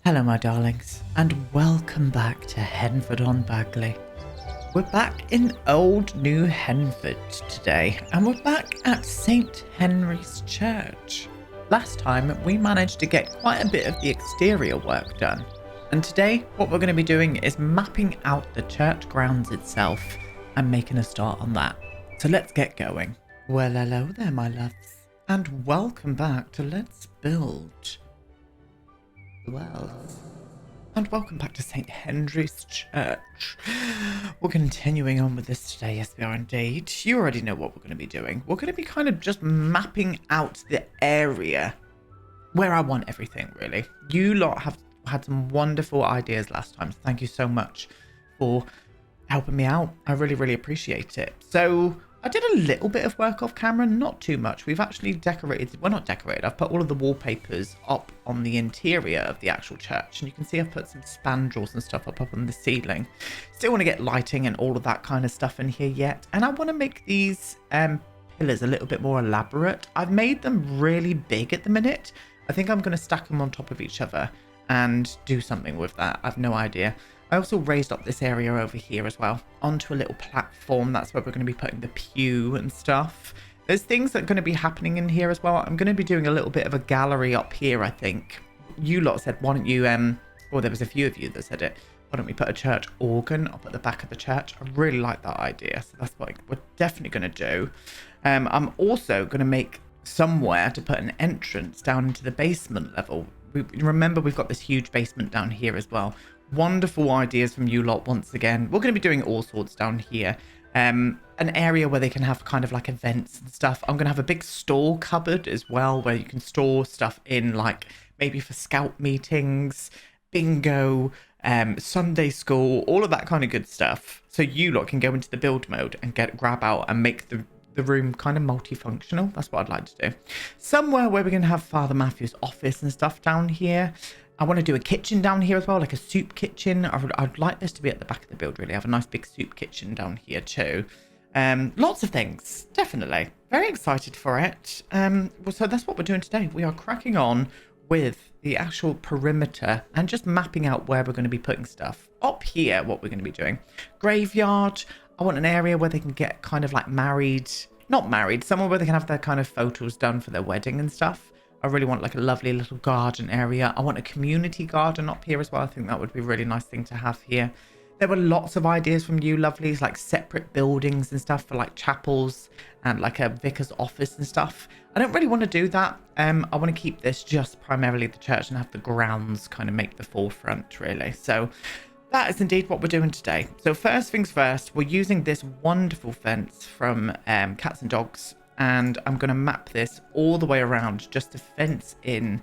Hello my darlings, and welcome back to Henford-on-Bagley. We're back in old New Henford today, and we're back at St. Henry's Church. Last time we managed to get quite a bit of the exterior work done, and today what we're going to be doing is mapping out the church grounds itself and making a start on that. So let's get going. Well, hello there my loves, and welcome back to Let's Build. Well, and welcome back to St. Henry's Church. We're continuing on with this today, yes we are indeed. You already know what we're going to be doing. We're going to be kind of just mapping out the area where I want everything, really. You lot have had some wonderful ideas last time, so thank you so much for helping me out. I really appreciate it. So I did a little bit of work off camera, not too much. We've actually decorated, well not decorated, I've put all of the wallpapers up on the interior of the actual church. And you can see I've put some spandrels and stuff up on the ceiling. Still want to get lighting and all of that kind of stuff in here yet. And I want to make these pillars a little bit more elaborate. I've made them really big at the minute. I think I'm going to stack them on top of each other and do something with that. I've no idea. I also raised up this area over here as well onto a little platform. That's where we're going to be putting the pew and stuff. There's things that are going to be happening in here as well. I'm going to be doing a little bit of a gallery up here, I think. You lot said, why don't you, or there was a few of you that said it, why don't we put a church organ up at the back of the church? I really like that idea. So that's what we're definitely going to do. I'm also going to make somewhere to put an entrance down into the basement level. Remember, we've got this huge basement down here as well. Wonderful ideas from you lot once again. We're going to be doing all sorts down here. An area where they can have kind of like events and stuff. I'm going to have a big store cupboard as well where you can store stuff in, like maybe for scout meetings, bingo, Sunday school, all of that kind of good stuff. So you lot can go into the build mode and grab out and make the room kind of multifunctional. That's what I'd like to do. Somewhere where we can have Father Matthew's office and stuff down here. I want to do a kitchen down here as well, like a soup kitchen. I'd like this to be at the back of the build, really. I have a nice big soup kitchen down here too. Lots of things, definitely. Very excited for it. So that's what we're doing today. We are cracking on with the actual perimeter and just mapping out where we're going to be putting stuff. Up here, what we're going to be doing. Graveyard. I want an area where they can get kind of like married. Not married, somewhere where they can have their kind of photos done for their wedding and stuff. I really want like a lovely little garden area. I want a community garden up here as well. I think that would be a really nice thing to have here. There were lots of ideas from you lovelies, like separate buildings and stuff for like chapels and like a vicar's office and stuff. I don't really want to do that. I want to keep this just primarily the church and have the grounds kind of make the forefront, really. So that is indeed what we're doing today. So first things first, we're using this wonderful fence from Cats and Dogs. And I'm going to map this all the way around just to fence in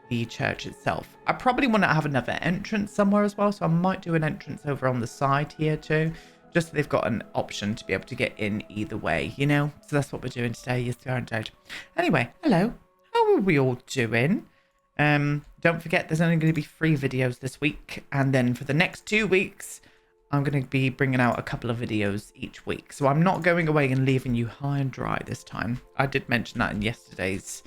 the church itself. I probably want to have another entrance somewhere as well, so I might do an entrance over on the side here too, just so they've got an option to be able to get in either way, you know. So that's what we're doing today. Yes, we are indeed. Anyway, hello. How are we all doing? Don't forget, there's only going to be 3 videos this week, and then for the next 2 weeks I'm going to be bringing out a couple of videos each week. So I'm not going away and leaving you high and dry this time. I did mention that in yesterday's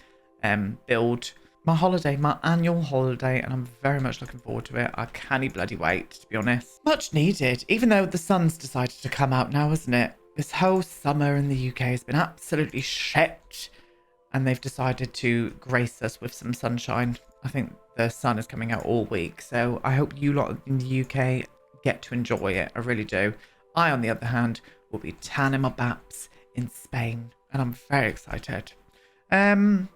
build. My holiday, my annual holiday, and I'm very much looking forward to it. I can't bloody wait, to be honest. Much needed, even though the sun's decided to come out now, isn't it? This whole summer in the UK has been absolutely shit. And they've decided to grace us with some sunshine. I think the sun is coming out all week. So I hope you lot in the UK get to enjoy it. I really do. I, on the other hand, will be tanning my baps in Spain, and I'm very excited. I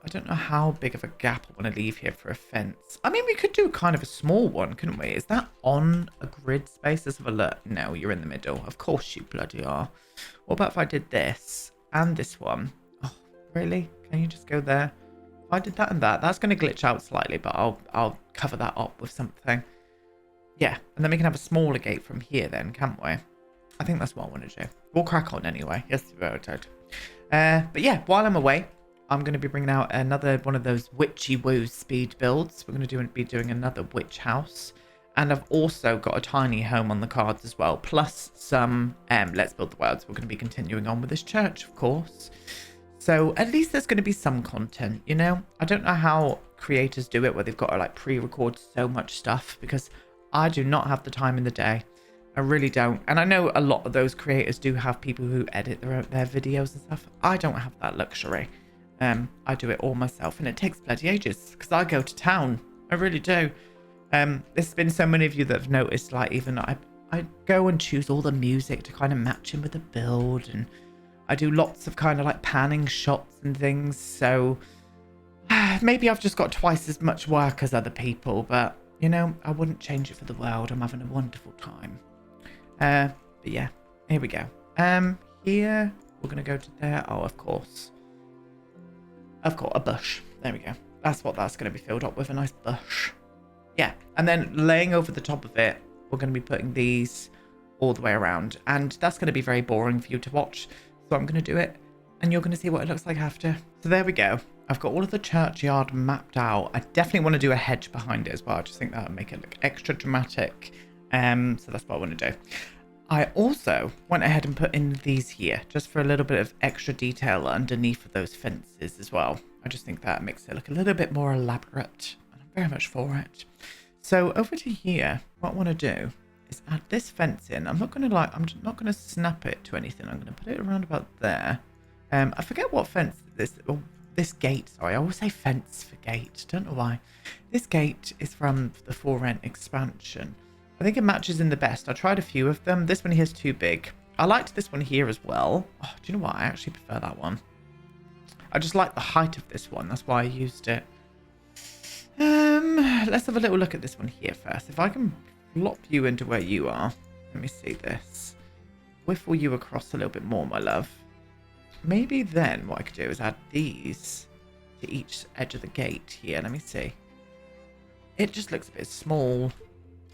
don't know how big of a gap I want to leave here for a fence. I mean, we could do kind of a small one, couldn't we? Is that on a grid space? Let's have a look. No, you're in the middle. Of course you bloody are. What about if I did this and this one? Oh, really? Can you just go there? If I did that and that, that's going to glitch out slightly, but I'll cover that up with something. Yeah, and then we can have a smaller gate from here then, can't we? I think that's what I want to do. We'll crack on anyway. Yes, we will. But yeah, while I'm away, I'm going to be bringing out another one of those witchy woo speed builds. We're going to be doing another witch house. And I've also got a tiny home on the cards as well, plus some Let's Build the Worlds. We're going to be continuing on with this church, of course. So at least there's going to be some content, you know? I don't know how creators do it where they've got to like pre-record so much stuff, because I do not have the time in the day. I really don't. And I know a lot of those creators do have people who edit their videos and stuff. I don't have that luxury. I do it all myself, and it takes bloody ages because I go to town. I really do. There's been so many of you that have noticed, like, even I go and choose all the music to kind of match in with the build, and I do lots of kind of like panning shots and things. So maybe I've just got twice as much work as other people, but you know, I wouldn't change it for the world. I'm having a wonderful time. But yeah, here we go. Here we're gonna go to there. Oh, of course, a bush. There we go. That's what that's gonna be filled up with, a nice bush. Yeah, and then laying over the top of it, we're gonna be putting these all the way around, and that's gonna be very boring for you to watch. So I'm gonna do it, and you're gonna see what it looks like after. So there we go. I've got all of the churchyard mapped out. I definitely want to do a hedge behind it as well. I just think that would make it look extra dramatic. So that's what I want to do. I also went ahead and put in these here, just for a little bit of extra detail underneath of those fences as well. I just think that makes it look a little bit more elaborate, and I'm very much for it. So over to here, what I want to do is add this fence in. I'm not going to snap it to anything. I'm going to put it around about there. I forget what fence this gate, sorry, I always say fence for gate, don't know why. This gate is from the For Rent expansion. I think it matches in the best. I tried a few of them. This one here is too big. I liked this one here as well. Oh, do you know what? I actually prefer that one. I just like the height of this one. That's why I used it. Let's have a little look at this one here first. If I can plop you into where you are. Let me see this. Whiffle you across a little bit more, my love. Maybe then what I could do is add these to each edge of the gate here. Let me see. It just looks a bit small.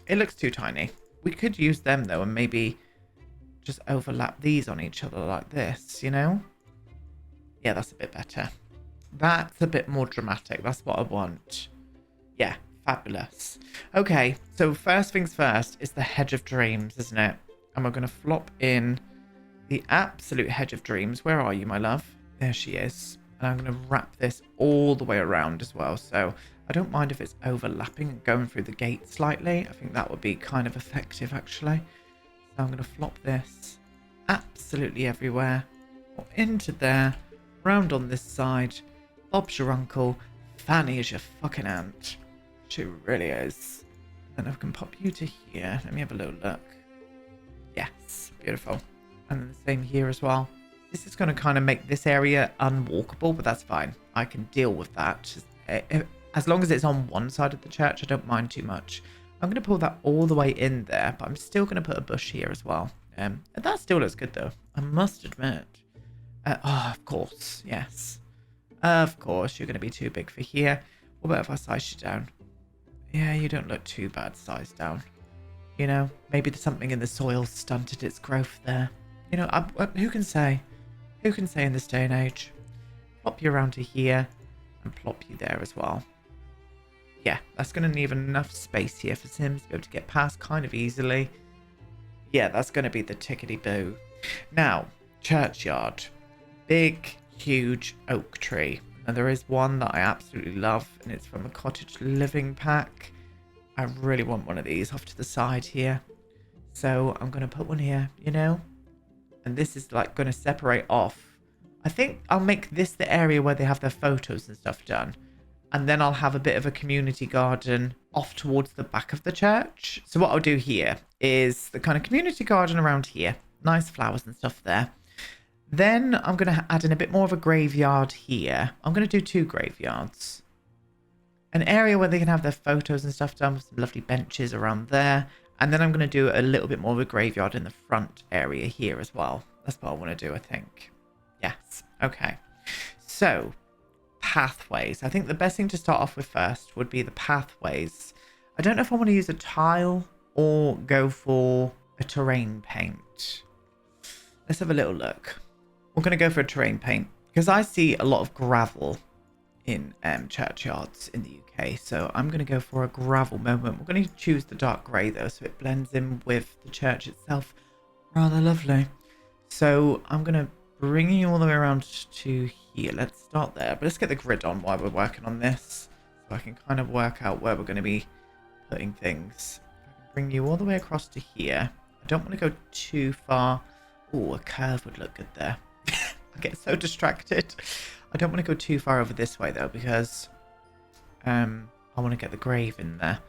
It looks too tiny. We could use them though, and maybe just overlap these on each other like this, you know? Yeah, that's a bit better. That's a bit more dramatic. That's what I want. Yeah, fabulous. Okay, so first things first is the Hedge of Dreams, isn't it? And we're going to flop in the absolute Hedge of Dreams. Where are you, my love? There she is. And I'm going to wrap this all the way around as well. So I don't mind if it's overlapping and going through the gate slightly. I think that would be kind of effective, actually. So I'm going to flop this absolutely everywhere. Or into there. Round on this side. Bob's your uncle. Fanny is your fucking aunt. She really is. And I can pop you to here. Let me have a little look. Yes, beautiful. And then the same here as well. This is going to kind of make this area unwalkable, but that's fine. I can deal with that. As long as it's on one side of the church, I don't mind too much. I'm going to pull that all the way in there, but I'm still going to put a bush here as well. And that still looks good, though. I must admit. Oh, of course. Yes. Of course, you're going to be too big for here. What about if I size you down? Yeah, you don't look too bad sized down. You know, maybe there's something in the soil stunted its growth there. You know, who can say? Who can say in this day and age? Plop you around to here and plop you there as well. Yeah, that's going to leave enough space here for Sims to be able to get past kind of easily. Yeah, that's going to be the tickety-boo. Now, churchyard. Big, huge oak tree. And there is one that I absolutely love, and it's from a cottage living pack. I really want one of these off to the side here. So I'm going to put one here, you know. And this is like going to separate off. I think I'll make this the area where they have their photos and stuff done. And then I'll have a bit of a community garden off towards the back of the church. So what I'll do here is the kind of community garden around here. Nice flowers and stuff there. Then I'm going to add in a bit more of a graveyard here. I'm going to do 2 graveyards. An area where they can have their photos and stuff done with some lovely benches around there. And then I'm going to do a little bit more of a graveyard in the front area here as well. That's what I want to do, I think. Yes. Okay. So, pathways. I think the best thing to start off with first would be the pathways. I don't know if I want to use a tile or go for a terrain paint. Let's have a little look. We're going to go for a terrain paint because I see a lot of gravel in churchyards in the UK. So I'm going to go for a gravel moment. We're going to choose the dark grey though, so it blends in with the church itself. Rather lovely. So I'm going to bringing you all the way around to here. Let's start there, but let's get the grid on while we're working on this, so I can kind of work out where we're going to be putting things. I can bring you all the way across to here. I don't want to go too far. Oh, a curve would look good there. I get so distracted. I don't want to go too far over this way though, because I want to get the grave in there,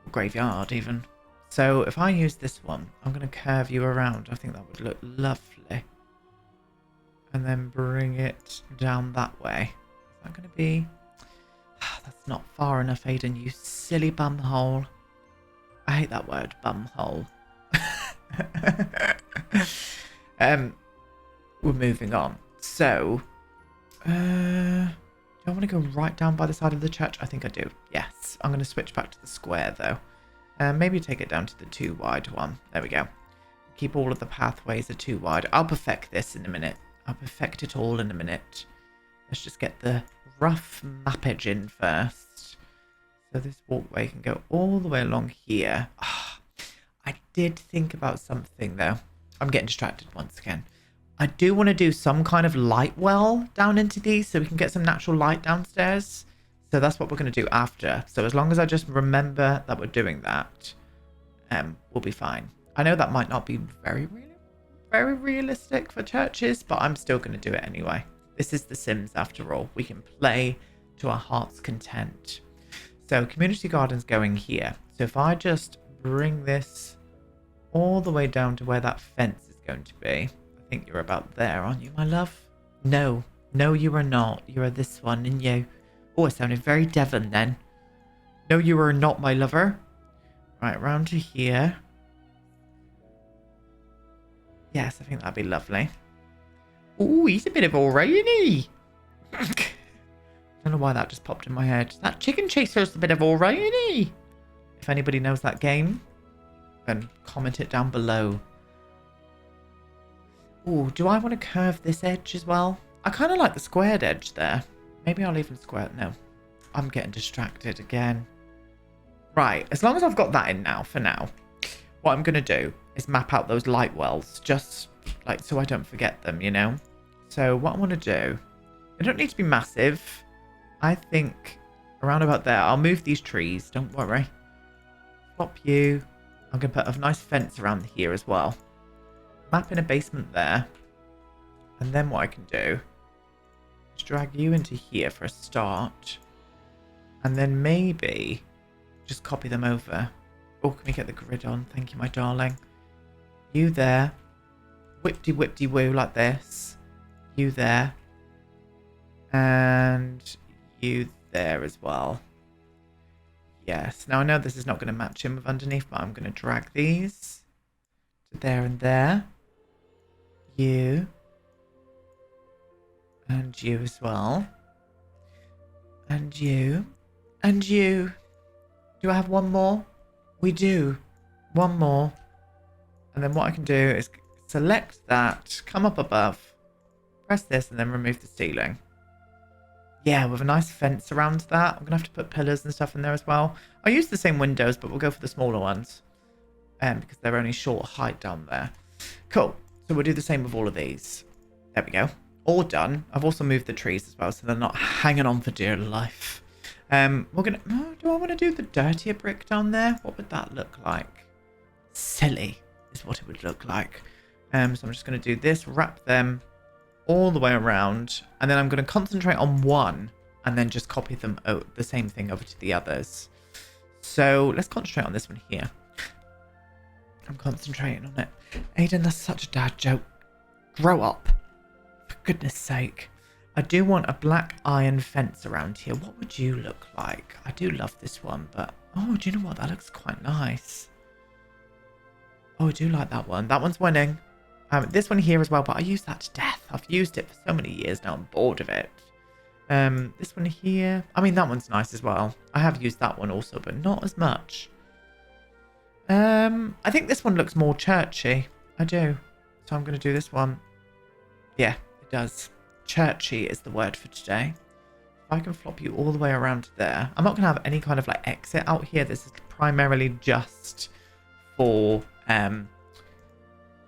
or graveyard even. So if I use this one, I'm going to curve you around. I think that would look lovely. And then bring it down that way. Is that going to be... That's not far enough, Aiden, you silly bumhole. I hate that word, bumhole. We're moving on. So, do I want to go right down by the side of the church? I think I do. Yes. I'm going to switch back to the square, though. Maybe take it down to the 2 wide one. There we go. Keep all of the pathways at 2 wide. I'll perfect this in a minute. I'll perfect it all in a minute. Let's just get the rough mappage in first. So this walkway can go all the way along here. Oh, I did think about something, though. I'm getting distracted once again. I do want to do some kind of light well down into these so we can get some natural light downstairs. So that's what we're going to do after. So as long as I just remember that we're doing that, we'll be fine. I know that might not be very realistic for churches, but I'm still going to do it anyway. This is The Sims after all. We can play to our heart's content. So community garden's going here. So if I just bring this all the way down to where that fence is going to be. I think you're about there, aren't you, my love? No, you are not. You are this one, and you. Oh, it sounded very Devon then. No, you are not, my lover. Right, round to here. Yes, I think that'd be lovely. Oh, he's a bit of alright, isn't he? I don't know why that just popped in my head. That chicken chaser's a bit of alright, isn't he? If anybody knows that game, then comment it down below. Oh, do I want to curve this edge as well? I kind of like the squared edge there. Maybe I'll even square it. No, I'm getting distracted again. Right, as long as I've got that in now, for now, what I'm going to do is map out those light wells, just like so I don't forget them, you know? So what I want to do, they don't need to be massive. I think around about there, I'll move these trees, don't worry. Flop you. I'm going to put a nice fence around here as well. Map in a basement there. And then what I can do is drag you into here for a start. And then maybe just copy them over. Oh, can we get the grid on? Thank you, my darling. You there. Whipty-whipty-woo like this. You there. And you there as well. Yes. Now, I know this is not going to match in with underneath, but I'm going to drag these to there and there. You. And you as well. And you. And you. Do I have one more? We do. One more. And then what I can do is select that, come up above, press this, and then remove the ceiling. Yeah, with a nice fence around that. I'm going to have to put pillars and stuff in there as well. I'll use the same windows, but we'll go for the smaller ones. Because they're only short height down there. Cool. So we'll do the same with all of these. There we go. All done. I've also moved the trees as well, so they're not hanging on for dear life. We're going to... do I want to do the dirtier brick down there? What would that look like? Silly is what it would look like. So I'm just going to do this, wrap them all the way around, and then I'm going to concentrate on one and then just copy them the same thing over to the others. So let's concentrate on this one here. I'm concentrating on it. Aiden, that's such a dad joke. Grow up. For goodness sake. I do want a black iron fence around here. What would you look like? I do love this one, but... oh, do you know what? That looks quite nice. Oh, I do like that one. That one's winning. This one here as well, but I use that to death. I've used it for so many years now. I'm bored of it. This one here. I mean, that one's nice as well. I have used that one also, but not as much. I think this one looks more churchy. I do. So I'm going to do this one. Yeah, it does. Churchy is the word for today. If I can flop you all the way around there. I'm not going to have any kind of like exit out here. This is primarily just for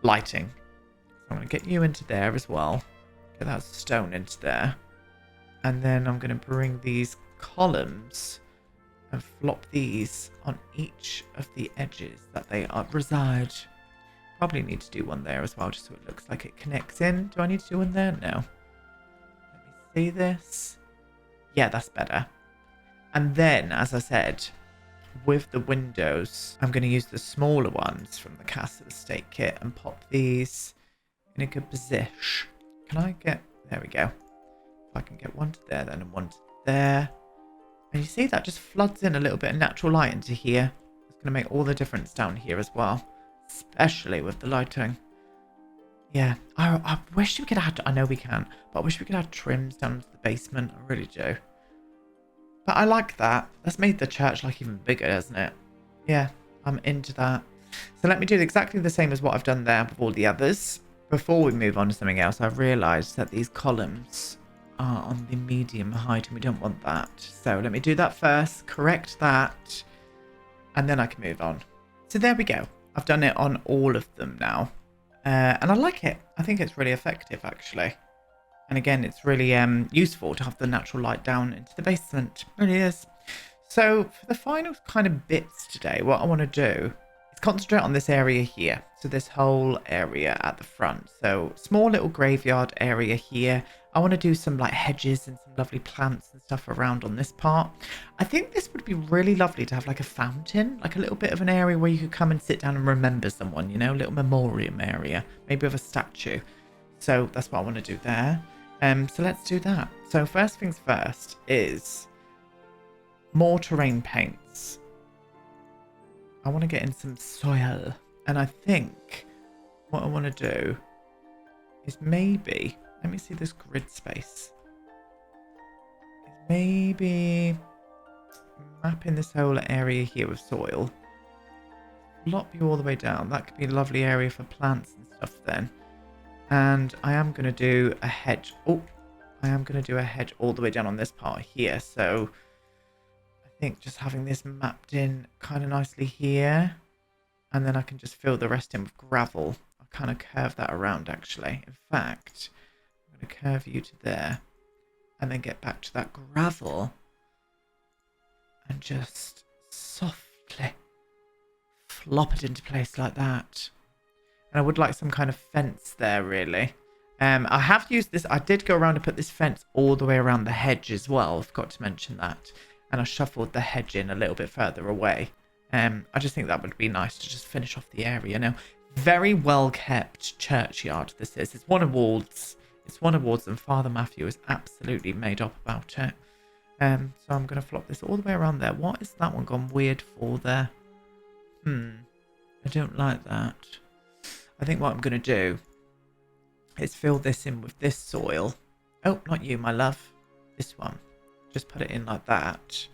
lighting. So I'm going to get you into there as well. Get that stone into there. And then I'm going to bring these columns and flop these on each of the edges that they reside. Probably need to do one there as well, just so it looks like it connects in. Do I need to do one there? No. Let me see this. Yeah, that's better. And then, as I said, with the windows, I'm going to use the smaller ones from the Castle Estate kit and pop these in a good position. Can I get... There we go. If I can get one to there then and one to there. And you see that just floods in a little bit of natural light into here. It's going to make all the difference down here as well. Especially with the lighting. Yeah. I wish we could add... I know we can. But I wish we could add trims down to the basement. I really do. But I like that. That's made the church like even bigger, hasn't it? Yeah. I'm into that. So let me do exactly the same as what I've done there with all the others. Before we move on to something else, I've realised that these columns are on the medium height and we don't want that. So let me do that first, correct that, and then I can move on. So there we go. I've done it on all of them now. And I like it. I think it's really effective, actually. And again, it's really useful to have the natural light down into the basement. It really is. So for the final kind of bits today, what I want to do is concentrate on this area here. So this whole area at the front. So small little graveyard area here. I want to do some like hedges and some lovely plants and stuff around on this part. I think this would be really lovely to have like a fountain, like a little bit of an area where you could come and sit down and remember someone, you know, a little memoriam area, maybe of a statue. So that's what I want to do there. So let's do that. So first things first is more terrain paints. I want to get in some soil. And I think what I want to do is maybe, let me see this grid space. Maybe mapping this whole area here with soil. Flop you all the way down. That could be a lovely area for plants and stuff then. And I am going to do a hedge. Oh, I am going to do a hedge all the way down on this part here. So I think just having this mapped in kind of nicely here. And then I can just fill the rest in with gravel. I'll kind of curve that around actually. In fact, I'm going to curve you to there. And then get back to that gravel. And just softly flop it into place like that. And I would like some kind of fence there, really. I have used this. I did go around and put this fence all the way around the hedge as well. I forgot to mention that. And I shuffled the hedge in a little bit further away. I just think that would be nice to just finish off the area, you know. Very well kept churchyard this is. It's won awards. It's won awards and Father Matthew is absolutely made up about it. So I'm going to flop this all the way around there. What is that one gone weird for there? I don't like that. I think what I'm going to do is fill this in with this soil. Oh, not you, my love. This one. Just put it in like that.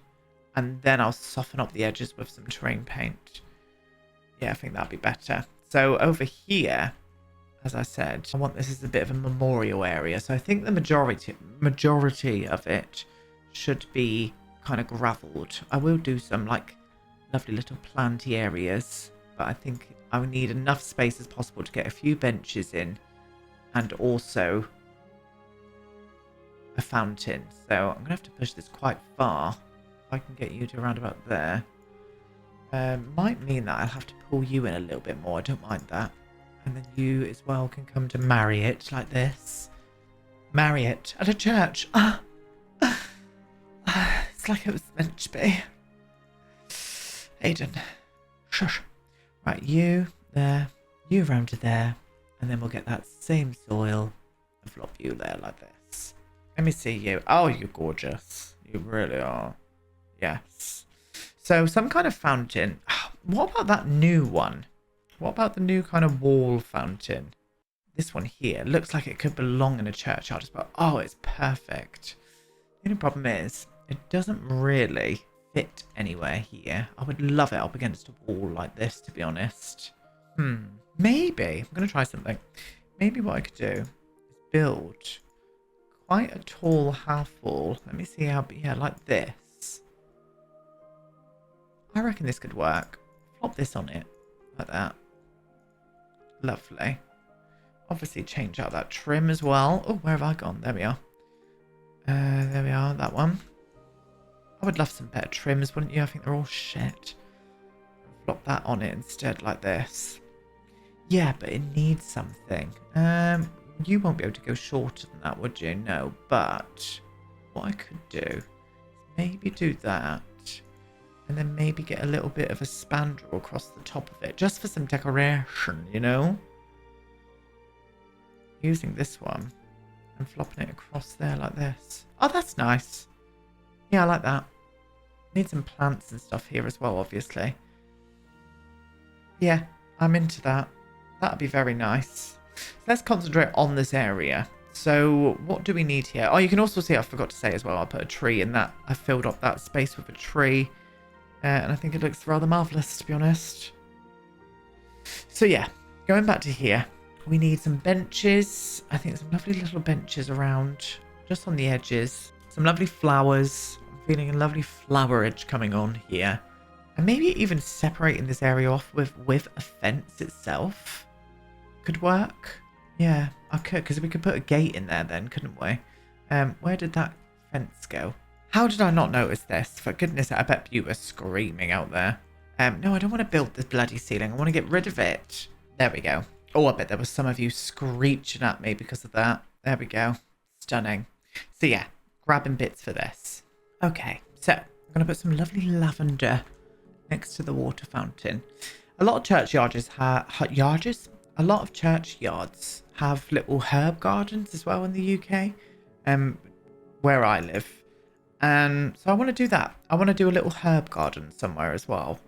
And then I'll soften up the edges with some terrain paint. Yeah, I think that'd be better. So over here, as I said, I want this as a bit of a memorial area. So I think the majority of it should be kind of gravelled. I will do some like lovely little planty areas. But I think I would need enough space as possible to get a few benches in. And also a fountain. So I'm going to have to push this quite far. If I can get you to around about there. Might mean that I'll have to pull you in a little bit more. I don't mind that. And then you as well can come to marry it like this. Marry it at a church. It's like it was meant to be. Aiden. Shush. Right, you there, you round to there, and then we'll get that same soil and flop you there like this. Let me see you. Oh, you're gorgeous. You really are. Yes. So some kind of fountain. What about that new one? What about the new kind of wall fountain? This one here looks like it could belong in a churchyard, but oh, it's perfect. The only problem is it doesn't really fit anywhere here. I would love it up against a wall like this, to be honest. Maybe I'm going to try something. Maybe what I could do is build quite a tall half wall. Let me see how, yeah, like this. I reckon this could work. Flop this on it like that. Lovely. obviously change out that trim as well. Oh, where have I gone? There we are. There we are, that one. I would love some better trims, wouldn't you? I think they're all shit. Flop that on it instead, like this. Yeah, but it needs something. You won't be able to go shorter than that, would you? No, but what I could do is maybe do that, and then maybe get a little bit of a spandrel across the top of it, just for some decoration, you know? Using this one and flopping it across there like this. Oh, that's nice. Yeah, I like that. Need some plants and stuff here as well, obviously. Yeah, I'm into that. That'd be very nice. So let's concentrate on this area. So what do we need here? Oh, you can also see, I forgot to say as well, I put a tree in that. I filled up that space with a tree. And I think it looks rather marvellous, to be honest. So yeah, going back to here. We need some benches. I think some lovely little benches around, just on the edges. Some lovely flowers. I'm feeling a lovely flowerage coming on here. And maybe even separating this area off with a fence itself could work. Yeah, I could, because we could put a gate in there then, couldn't we? Where did that fence go? How did I not notice this? For goodness, I bet you were screaming out there. No, I don't want to build this bloody ceiling. I want to get rid of it. There we go. Oh, I bet there was some of you screeching at me because of that. There we go. Stunning. So yeah, grabbing bits for this. Okay, so I'm going to put some lovely lavender next to the water fountain. A lot of churchyards a lot of churchyards have little herb gardens as well in the UK, where I live. And so I want to do that. I want to do a little herb garden somewhere as well.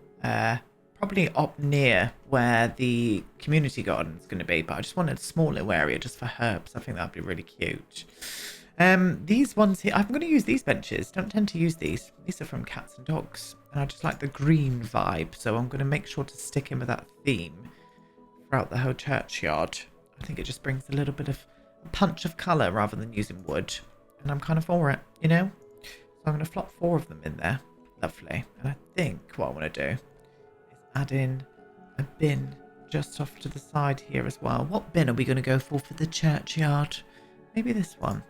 Probably up near where the community garden is going to be, but I just wanted a small little area just for herbs. I think that'd be really cute. These ones here, I'm going to use these benches. Don't tend to use these. These are from cats and dogs, and I just like the green vibe, so I'm going to make sure to stick in with that theme throughout the whole churchyard. I think it just brings a little bit of a punch of colour rather than using wood, and I'm kind of for it, you know? So I'm going to flop 4 of them in there. Lovely. And I think what I want to do, add in a bin just off to the side here as well. What bin are we going to go for the churchyard? Maybe this one.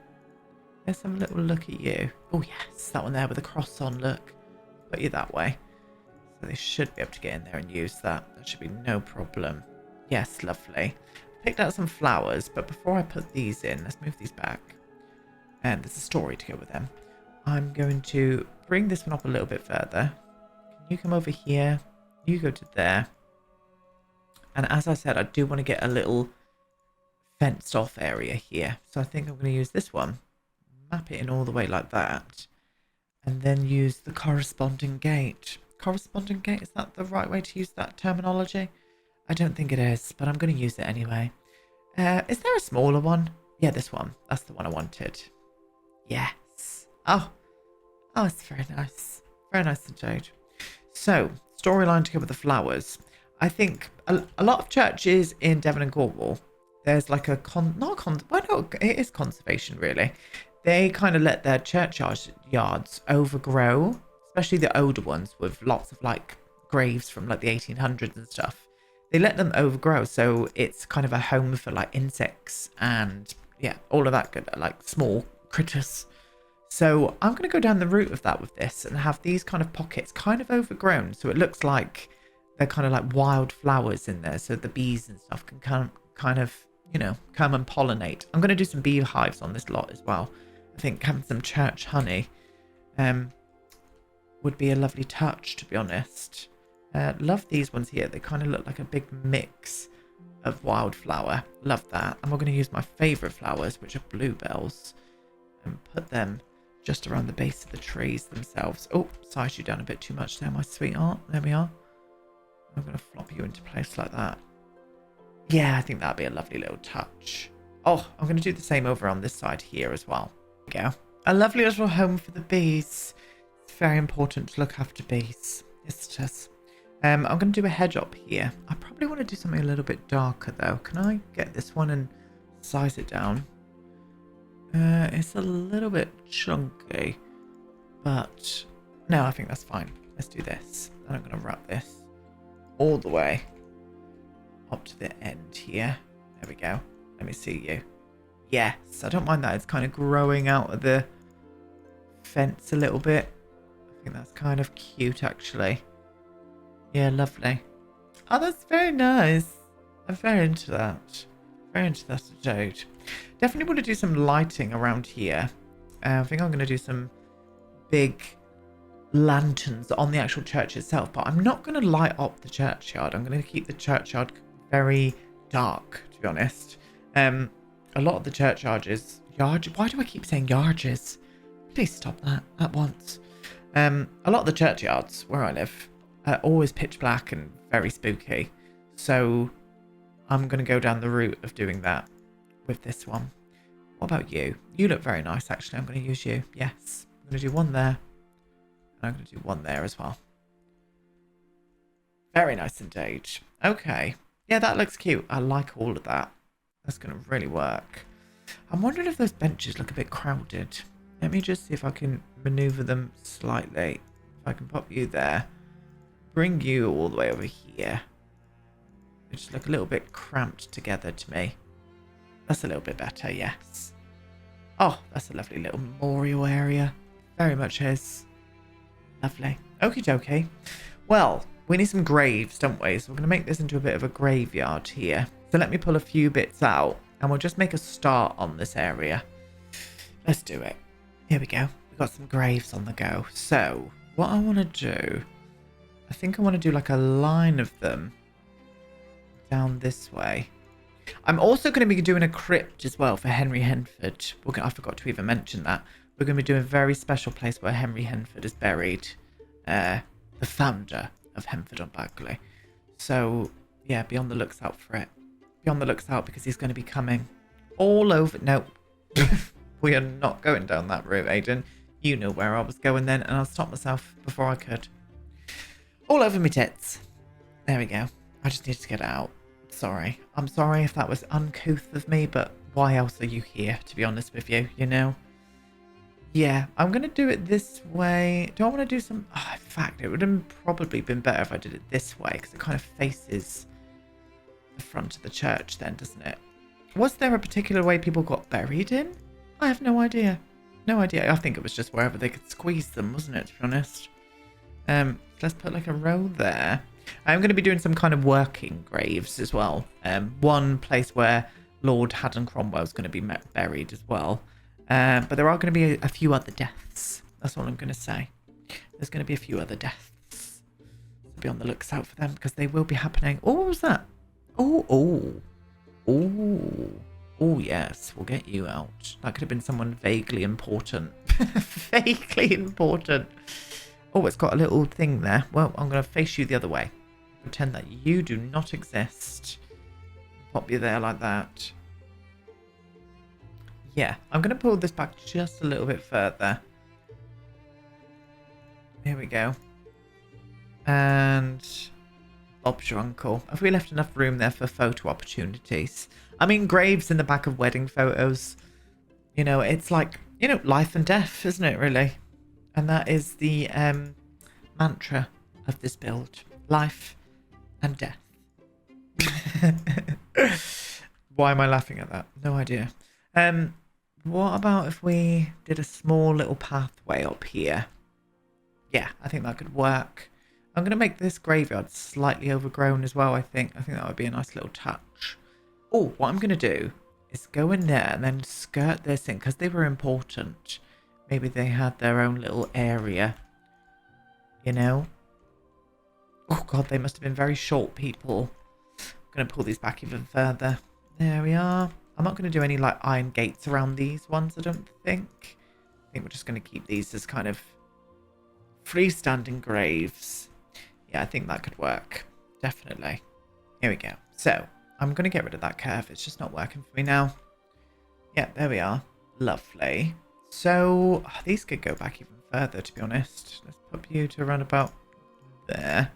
Let's have a little look at you. Oh yes, that one there with the cross on, look. Put you that way. So they should be able to get in there and use that. That should be no problem. Yes, lovely. Picked out some flowers, but before I put these in, let's move these back. And there's a story to go with them. I'm going to bring this one up a little bit further. Can you come over here? You go to there. And as I said, I do want to get a little fenced off area here. So I think I'm going to use this one. Map it in all the way like that. And then use the corresponding gate. Corresponding gate, is that the right way to use that terminology? I don't think it is, but I'm going to use it anyway. Is there a smaller one? Yeah, this one. That's the one I wanted. Yes. Oh, it's very nice. Very nice indeed. So, storyline to go with the flowers. I think a lot of churches in Devon and Cornwall, there's like a it is conservation really. They kind of let their churchyards overgrow, especially the older ones with lots of like graves from like the 1800s and stuff. They let them overgrow, so it's kind of a home for like insects and yeah, all of that good, like small critters. So I'm going to go down the route of that with this and have these kind of pockets kind of overgrown, so it looks like they're kind of like wild flowers in there, so the bees and stuff can kind of, you know, come and pollinate. I'm going to do some beehives on this lot as well. I think having some church honey would be a lovely touch, to be honest. Love these ones here. They kind of look like a big mix of wildflower. Love that. And we're going to use my favourite flowers, which are bluebells, and put them just around the base of the trees themselves. Oh, size you down a bit too much there, my sweetheart. There we are. I'm going to flop you into place like that. Yeah, I think that'd be a lovely little touch. Oh, I'm going to do the same over on this side here as well. There we go. A lovely little home for the bees. It's very important to look after bees. Yes, it is. I'm going to do a hedge up here. I probably want to do something a little bit darker though. Can I get this one and size it down? It's a little bit chunky, but no, I think that's fine. Let's do this. And I'm going to wrap this all the way up to the end here. There we go. Let me see you. Yes, I don't mind that. It's kind of growing out of the fence a little bit. I think that's kind of cute, actually. Yeah, lovely. Oh, that's very nice. I'm very into that. Very into that indeed. Definitely want to do some lighting around here. I think I'm going to do some big lanterns on the actual church itself, but I'm not going to light up the churchyard. I'm going to keep the churchyard very dark, to be honest. A lot of the churchyards, why do I keep saying yards? Please stop that at once. A lot of the churchyards where I live are always pitch black and very spooky. So I'm going to go down the route of doing that with this one. What about you? You look very nice, actually. I'm going to use you. Yes. I'm going to do one there. And I'm going to do one there as well. Very nice indeed. Okay. Yeah, that looks cute. I like all of that. That's going to really work. I'm wondering if those benches look a bit crowded. Let me just see if I can maneuver them slightly. If I can pop you there. Bring you all the way over here. They just look a little bit cramped together to me. That's a little bit better, yes. Oh, that's a lovely little memorial area. Very much is. Lovely. Okie dokie. Well, we need some graves, don't we? So we're going to make this into a bit of a graveyard here. So let me pull a few bits out and we'll just make a start on this area. Let's do it. Here we go. We've got some graves on the go. So what I want to do, I think I want to do like a line of them down this way. I'm also going to be doing a crypt as well for Henry Henford. I forgot to even mention that. We're going to be doing a very special place where Henry Henford is buried. The founder of Henford-on-Bagley. So, yeah, be on the looks out for it. Be on the looks out because he's going to be coming all over. No, we are not going down that route, Aiden. You know where I was going then, and I'll stop myself before I could. All over me tits. There we go. I just needed to get it out. Sorry. I'm sorry if that was uncouth of me, but why else are you here, to be honest with you, you know? Yeah, I'm going to do it this way. Do I want to do some... Oh, in fact, it would have probably been better if I did it this way, because it kind of faces the front of the church then, doesn't it? Was there a particular way people got buried in? I have no idea. No idea. I think it was just wherever they could squeeze them, wasn't it, to be honest? Let's put like a row there. I'm going to be doing some kind of working graves as well. One place where Lord Haddon Cromwell's going to be buried as well. But there are going to be a few other deaths. That's all I'm going to say. There's going to be a few other deaths. So be on the looks out for them because they will be happening. Oh, what was that? Oh, yes. We'll get you out. That could have been someone vaguely important. Vaguely important. Oh, it's got a little thing there. Well, I'm going to face you the other way. Pretend that you do not exist. Pop you there like that. Yeah, I'm going to pull this back just a little bit further. Here we go. And Bob's your uncle. Have we left enough room there for photo opportunities? I mean, graves in the back of wedding photos. You know, it's like, you know, life and death, isn't it, really? And that is the mantra of this build. Life and death. Why am I laughing at that? No idea. What about if we did a small little pathway up here? Yeah, I think that could work. I'm going to make this graveyard slightly overgrown as well, I think. I think that would be a nice little touch. Oh, what I'm going to do is go in there and then skirt this in because they were important. Maybe they had their own little area, you know? Oh, God, they must have been very short people. I'm going to pull these back even further. There we are. I'm not going to do any, like, iron gates around these ones, I don't think. I think we're just going to keep these as kind of freestanding graves. Yeah, I think that could work. Definitely. Here we go. So, I'm going to get rid of that curve. It's just not working for me now. Yeah, there we are. Lovely. So, these could go back even further, to be honest. Let's pop you to around about there.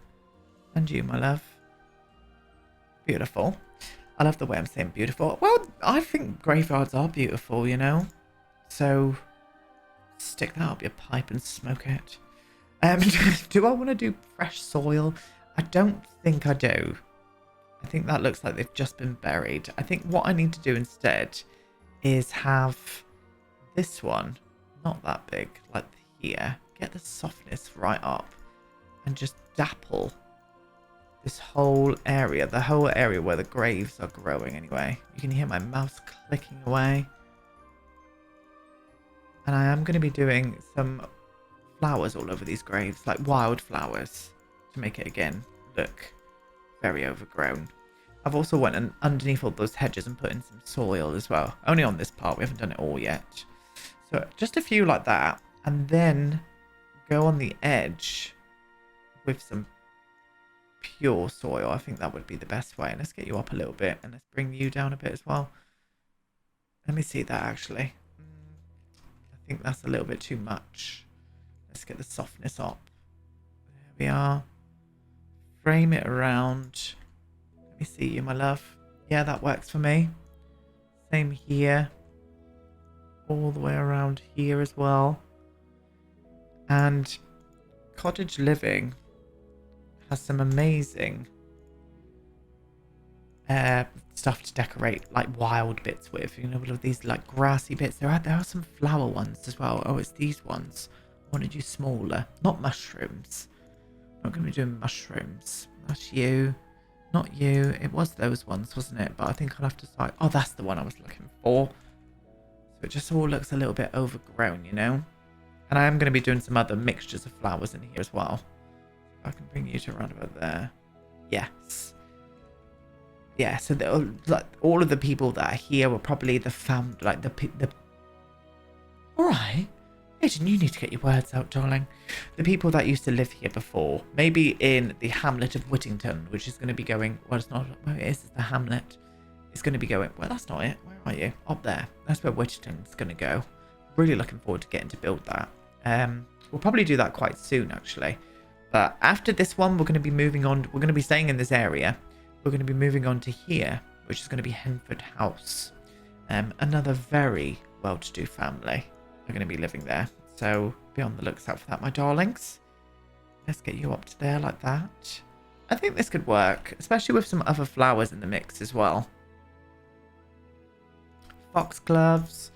And you, my love. Beautiful. I love the way I'm saying beautiful. Well, I think graveyards are beautiful, you know? So, stick that up your pipe and smoke it. Do I want to do fresh soil? I don't think I do. I I think that looks like they've just been buried. I think what I need to do instead is have this one, not that big, like here. Get the softness right up and just dapple this whole area, the whole area where the graves are growing anyway. You can hear my mouse clicking away. And I am going to be doing some flowers all over these graves, like wild flowers, to make it again look very overgrown. I've also went underneath all those hedges and put in some soil as well. Only on this part, we haven't done it all yet. So just a few like that, and then go on the edge with some pure soil. I think that would be the best way. And let's get you up a little bit, and let's bring you down a bit as well. Let me see that actually. I think that's a little bit too much. Let's get the softness up. There we are. Frame it around. Let me see you, my love. Yeah, that works for me. Same here. All the way around here as well. And cottage living has some amazing stuff to decorate, like wild bits with. You know, all of these like grassy bits. There are some flower ones as well. Oh, it's these ones. I want to do smaller, not mushrooms. I'm not going to be doing mushrooms. That's you. Not you. It was those ones, wasn't it? But I think I'll have to decide. Oh, that's the one I was looking for. So it just all looks a little bit overgrown, you know? And I am going to be doing some other mixtures of flowers in here as well. I can bring you to around about there. Yes. Yeah, so like all of the people that are here were probably the fam, like the. All right, Aiden, you need to get your words out, darling. The people that used to live here before, maybe in the hamlet of Whittington, which is going to be going. Well, it's not. Well, it is. It's the hamlet. It's going to be going. Well, that's not it. Where are you? Up there. That's where Whittington's going to go. Really looking forward to getting to build that. We'll probably do that quite soon, actually. But after this one, we're going to be moving on. We're going to be staying in this area. We're going to be moving on to here, which is going to be Henford House. Another very well-to-do family are going to be living there. So be on the lookout for that, my darlings. Let's get you up to there like that. I think this could work, especially with some other flowers in the mix as well. Foxgloves.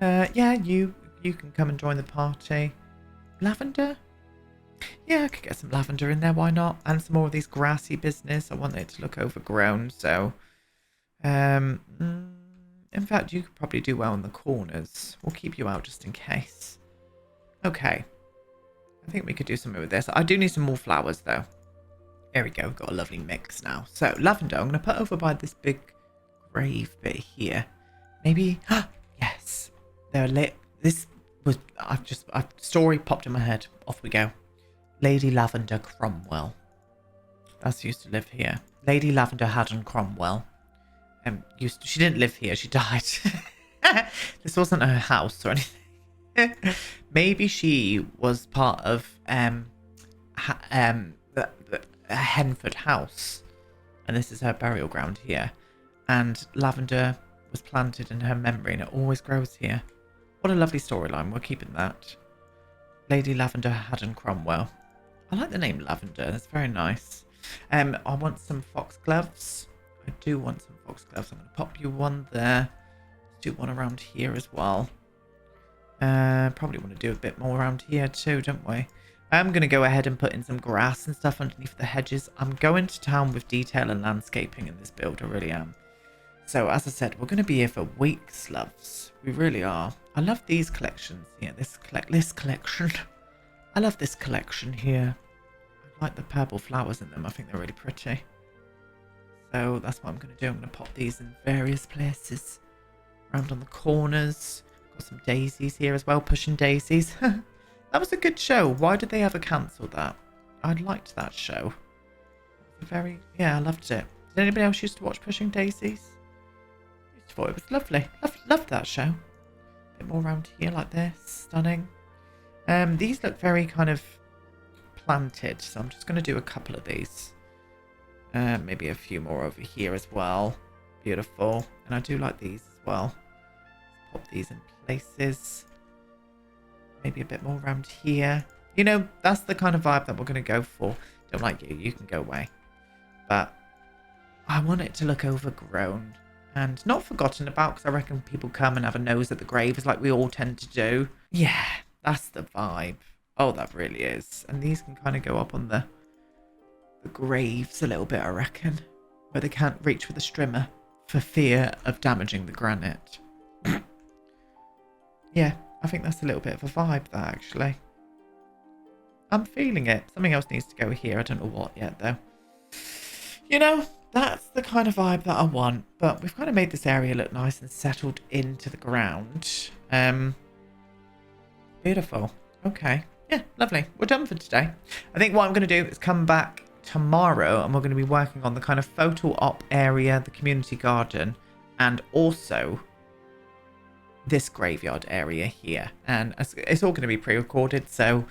Yeah, you can come and join the party. Lavender? Yeah, I could get some lavender in there, why not? And some more of these grassy business. I want it to look overgrown, so... in fact, you could probably do well in the corners. We'll keep you out just in case. Okay. I think we could do something with this. I do need some more flowers, though. There we go, we've got a lovely mix now. So, lavender, I'm going to put over by this big grave bit here. Maybe... yes. They're lit. This was... a story popped in my head. Off we go. Lady Lavender Cromwell. That's used to live here. Lady Lavender Haddon Cromwell. She didn't live here. She died. This wasn't her house or anything. Maybe she was part of the Henford house, and this is her burial ground here. And lavender was planted in her memory, and it always grows here. What a lovely storyline. We're keeping that. Lady Lavender Haddon Cromwell. I like the name Lavender. That's very nice. I want some foxgloves. I do want some foxgloves. I'm going to pop you one there. Let's do one around here as well. Probably want to do a bit more around here too, don't we? I'm going to go ahead and put in some grass and stuff underneath the hedges. I'm going to town with detail and landscaping in this build. I really am. So, as I said, we're going to be here for weeks, loves. We really are. I love these collections here. This collection. I love this collection here. I like the purple flowers in them. I think they're really pretty. So that's what I'm going to do. I'm going to pop these in various places. Around on the corners. Got some daisies here as well. Pushing daisies. That was a good show. Why did they ever cancel that? I liked that show. Yeah, I loved it. Did anybody else used to watch Pushing Daisies? I used to thought it was lovely. Loved that show. A bit more around here like this. Stunning. These look very kind of planted, so I'm just going to do a couple of these. Maybe a few more over here as well. Beautiful. And I do like these as well. Pop these in places. Maybe a bit more around here. You know, that's the kind of vibe that we're going to go for. Don't like you. You can go away. But I want it to look overgrown and not forgotten about, because I reckon people come and have a nose at the graves like we all tend to do. Yeah, that's the vibe. Oh, that really is. And these can kind of go up on the graves a little bit, I reckon, where they can't reach with a strimmer for fear of damaging the granite. Yeah, I think that's a little bit of a vibe, that, actually. I'm feeling it. Something else needs to go here. I don't know what yet, though. You know, that's the kind of vibe that I want. But we've kind of made this area look nice and settled into the ground. Beautiful. Okay. Yeah, lovely. We're done for today. I think what I'm going to do is come back tomorrow and we're going to be working on the kind of photo op area, the community garden, and also this graveyard area here. And it's all going to be pre-recorded, so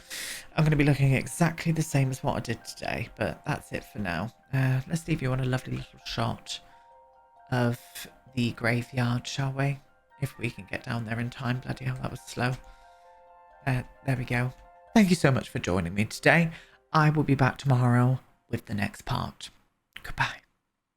I'm going to be looking exactly the same as what I did today. But that's it for now. Let's leave you on a lovely little shot of the graveyard, shall we? If we can get down there in time. Bloody hell, that was slow. There we go. Thank you so much for joining me today. I will be back tomorrow with the next part.